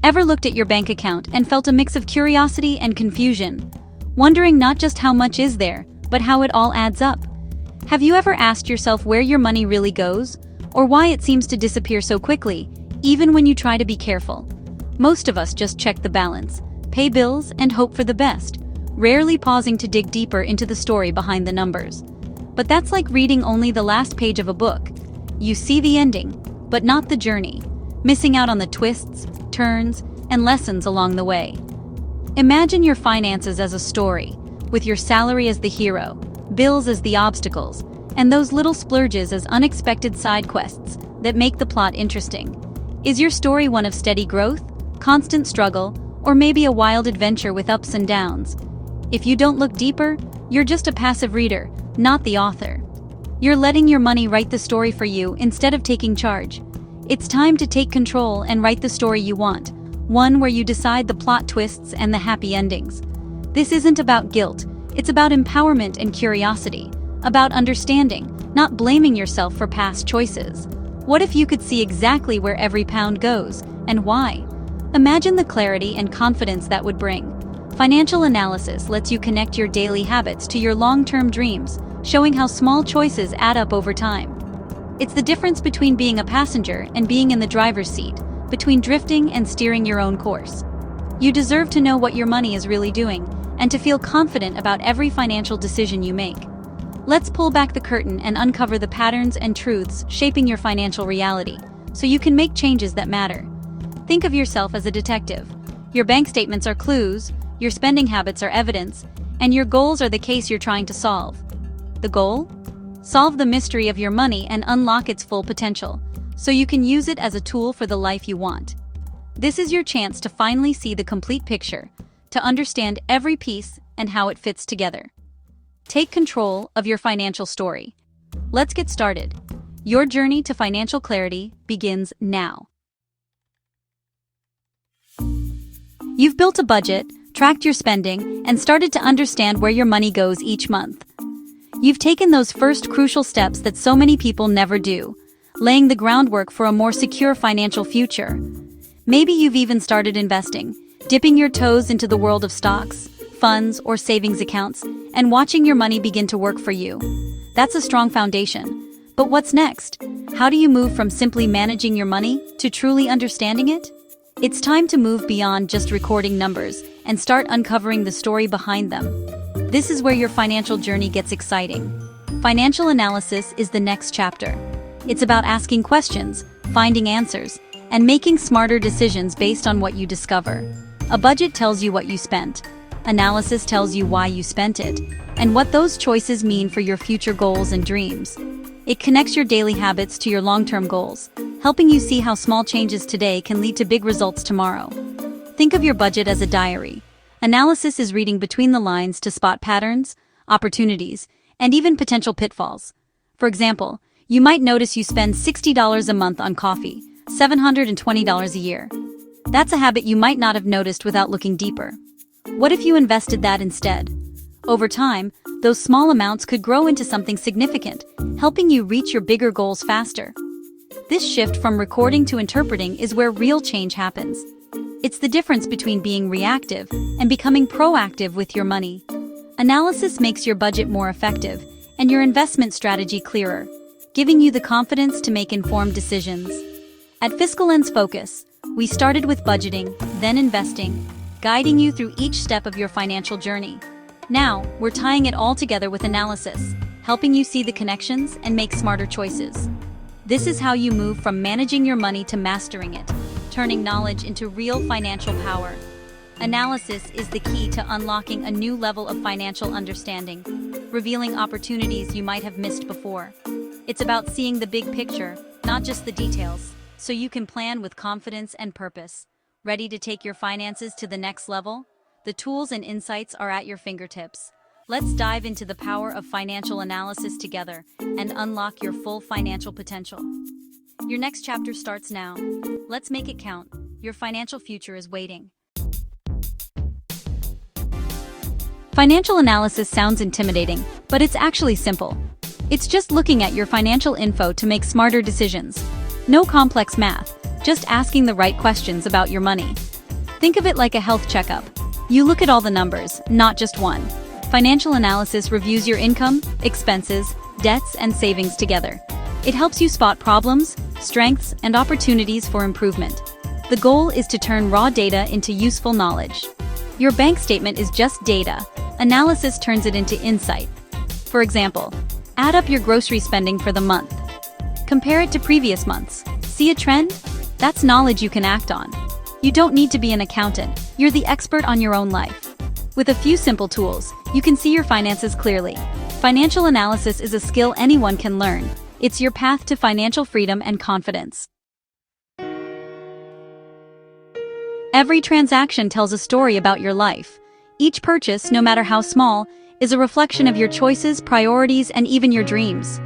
Ever looked at your bank account and felt a mix of curiosity and confusion, wondering not just how much is there, but how it all adds up? Have you ever asked yourself where your money really goes, or why it seems to disappear so quickly, even when you try to be careful? Most of us just check the balance, pay bills, and hope for the best, rarely pausing to dig deeper into the story behind the numbers. But that's like reading only the last page of a book. You see the ending, but not the journey, missing out on the twists, turns, and lessons along the way. Imagine your finances as a story, with your salary as the hero, bills as the obstacles, and those little splurges as unexpected side quests that make the plot interesting. Is your story one of steady growth, constant struggle, or maybe a wild adventure with ups and downs? If you don't look deeper, you're just a passive reader, not the author. You're letting your money write the story for you instead of taking charge. It's time to take control and write the story you want, one where you decide the plot twists and the happy endings. This isn't about guilt, it's about empowerment and curiosity, about understanding, not blaming yourself for past choices. What if you could see exactly where every pound goes, and why? Imagine the clarity and confidence that would bring. Financial analysis lets you connect your daily habits to your long-term dreams, showing how small choices add up over time. It's the difference between being a passenger and being in the driver's seat, between drifting and steering your own course. You deserve to know what your money is really doing, and to feel confident about every financial decision you make. Let's pull back the curtain and uncover the patterns and truths shaping your financial reality, so you can make changes that matter. Think of yourself as a detective. Your bank statements are clues, your spending habits are evidence, and your goals are the case you're trying to solve. The goal? Solve the mystery of your money and unlock its full potential, so you can use it as a tool for the life you want. This is your chance to finally see the complete picture, to understand every piece and how it fits together. Take control of your financial story. Let's get started. Your journey to financial clarity begins now. You've built a budget, tracked your spending, and started to understand where your money goes each month. You've taken those first crucial steps that so many people never do, laying the groundwork for a more secure financial future. Maybe you've even started investing, dipping your toes into the world of stocks, funds, or savings accounts, and watching your money begin to work for you. That's a strong foundation. But what's next? How do you move from simply managing your money to truly understanding it? It's time to move beyond just recording numbers and start uncovering the story behind them. This is where your financial journey gets exciting. Financial analysis is the next chapter. It's about asking questions, finding answers, and making smarter decisions based on what you discover. A budget tells you what you spent. Analysis tells you why you spent it, and what those choices mean for your future goals and dreams. It connects your daily habits to your long-term goals, helping you see how small changes today can lead to big results tomorrow. Think of your budget as a diary. Analysis is reading between the lines to spot patterns, opportunities, and even potential pitfalls. For example, you might notice you spend $60 a month on coffee, $720 a year. That's a habit you might not have noticed without looking deeper. What if you invested that instead? Over time, those small amounts could grow into something significant, helping you reach your bigger goals faster. This shift from recording to interpreting is where real change happens. It's the difference between being reactive and becoming proactive with your money. Analysis makes your budget more effective and your investment strategy clearer, giving you the confidence to make informed decisions. At Fiscal Lens Focus, we started with budgeting, then investing, guiding you through each step of your financial journey. Now, we're tying it all together with analysis, helping you see the connections and make smarter choices. This is how you move from managing your money to mastering it, turning knowledge into real financial power. Analysis is the key to unlocking a new level of financial understanding, revealing opportunities you might have missed before. It's about seeing the big picture, not just the details, so you can plan with confidence and purpose. Ready to take your finances to the next level? The tools and insights are at your fingertips. Let's dive into the power of financial analysis together and unlock your full financial potential. Your next chapter starts now. Let's make it count. Your financial future is waiting. Financial analysis sounds intimidating, but it's actually simple. It's just looking at your financial info to make smarter decisions. No complex math, just asking the right questions about your money. Think of it like a health checkup. You look at all the numbers, not just one. Financial analysis reviews your income, expenses, debts, and savings together. It helps you spot problems, strengths, and opportunities for improvement. The goal is to turn raw data into useful knowledge. Your bank statement is just data. Analysis turns it into insight. For example, add up your grocery spending for the month. Compare it to previous months. See a trend? That's knowledge you can act on. You don't need to be an accountant. You're the expert on your own life. With a few simple tools, you can see your finances clearly. Financial analysis is a skill anyone can learn. It's your path to financial freedom and confidence. Every transaction tells a story about your life. Each purchase, no matter how small, is a reflection of your choices, priorities, and even your dreams.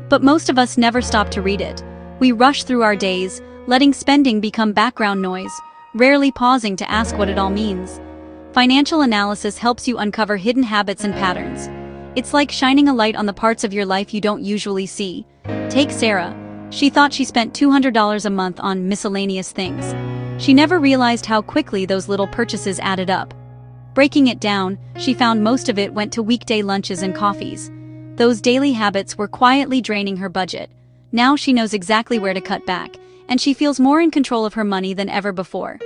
But most of us never stop to read it. We rush through our days, letting spending become background noise, rarely pausing to ask what it all means. Financial analysis helps you uncover hidden habits and patterns. It's like shining a light on the parts of your life you don't usually see. Take Sarah. She thought she spent $200 a month on miscellaneous things. She never realized how quickly those little purchases added up. Breaking it down, she found most of it went to weekday lunches and coffees. Those daily habits were quietly draining her budget. Now she knows exactly where to cut back, and she feels more in control of her money than ever before.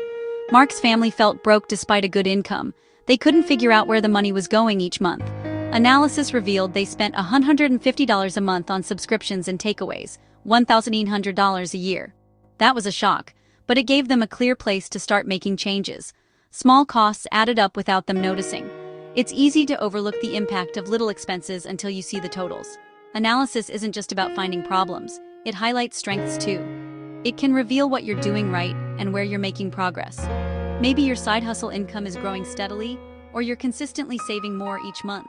Mark's family felt broke despite a good income. They couldn't figure out where the money was going each month. Analysis revealed they spent $150 a month on subscriptions and takeaways, $1,800 a year. That was a shock, but it gave them a clear place to start making changes. Small costs added up without them noticing. It's easy to overlook the impact of little expenses until you see the totals. Analysis isn't just about finding problems, it highlights strengths too. It can reveal what you're doing right and where you're making progress. Maybe your side hustle income is growing steadily, or you're consistently saving more each month.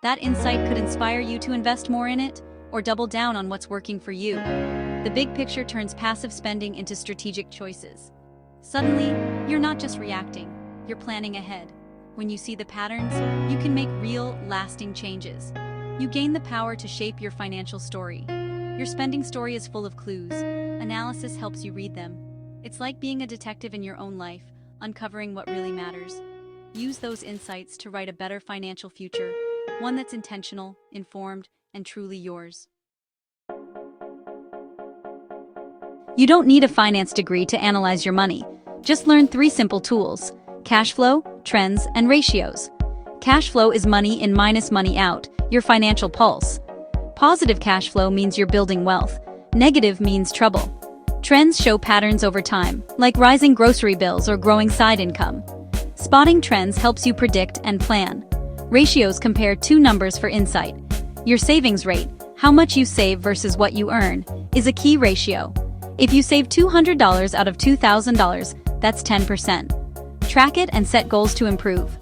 That insight could inspire you to invest more in it, or double down on what's working for you. The big picture turns passive spending into strategic choices. Suddenly, you're not just reacting, you're planning ahead. When you see the patterns, you can make real, lasting changes. You gain the power to shape your financial story. Your spending story is full of clues. Analysis helps you read them. It's like being a detective in your own life, uncovering what really matters. Use those insights to write a better financial future, one that's intentional, informed, and truly yours. You don't need a finance degree to analyze your money. Just learn 3 simple tools: cash flow, trends, and ratios. Cash flow is money in minus money out, your financial pulse. Positive cash flow means you're building wealth. Negative means trouble. Trends show patterns over time, like rising grocery bills or growing side income. Spotting trends helps you predict and plan. Ratios compare 2 numbers for insight. Your savings rate, how much you save versus what you earn, is a key ratio. If you save $200 out of $2,000, that's 10%. Track it and set goals to improve.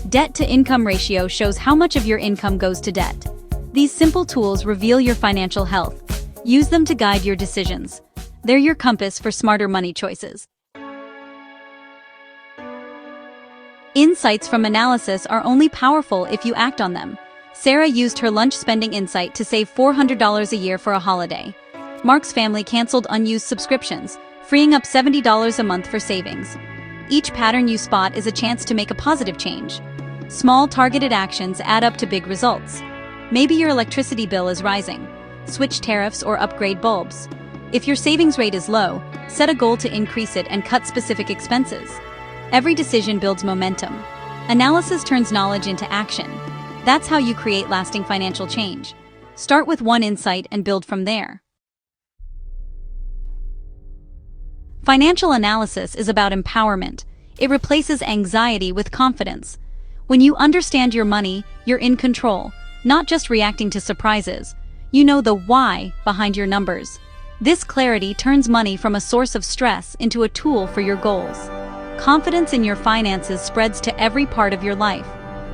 Debt-to-income ratio shows how much of your income goes to debt. These simple tools reveal your financial health. Use them to guide your decisions. They're your compass for smarter money choices. Insights from analysis are only powerful if you act on them. Sarah used her lunch spending insight to save $400 a year for a holiday. Mark's family canceled unused subscriptions, freeing up $70 a month for savings. Each pattern you spot is a chance to make a positive change. Small, targeted actions add up to big results. Maybe your electricity bill is rising. Switch tariffs or upgrade bulbs. If your savings rate is low, set a goal to increase it and cut specific expenses. Every decision builds momentum. Analysis turns knowledge into action. That's how you create lasting financial change. Start with one insight and build from there. Financial analysis is about empowerment. It replaces anxiety with confidence. When you understand your money, you're in control, not just reacting to surprises. You know the why behind your numbers. This clarity turns money from a source of stress into a tool for your goals. Confidence in your finances spreads to every part of your life.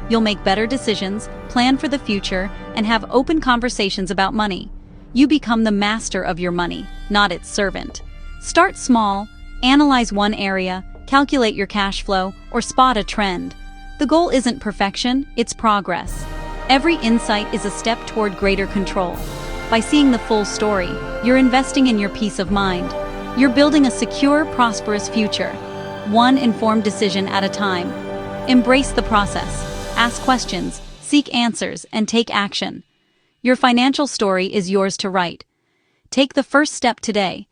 You'll make better decisions, plan for the future, and have open conversations about money. You become the master of your money, not its servant. Start small, analyze one area, calculate your cash flow, or spot a trend. The goal isn't perfection, it's progress. Every insight is a step toward greater control. By seeing the full story, you're investing in your peace of mind. You're building a secure, prosperous future. one informed decision at a time. Embrace the process. Ask questions, seek answers, and take action. Your financial story is yours to write. Take the first step today.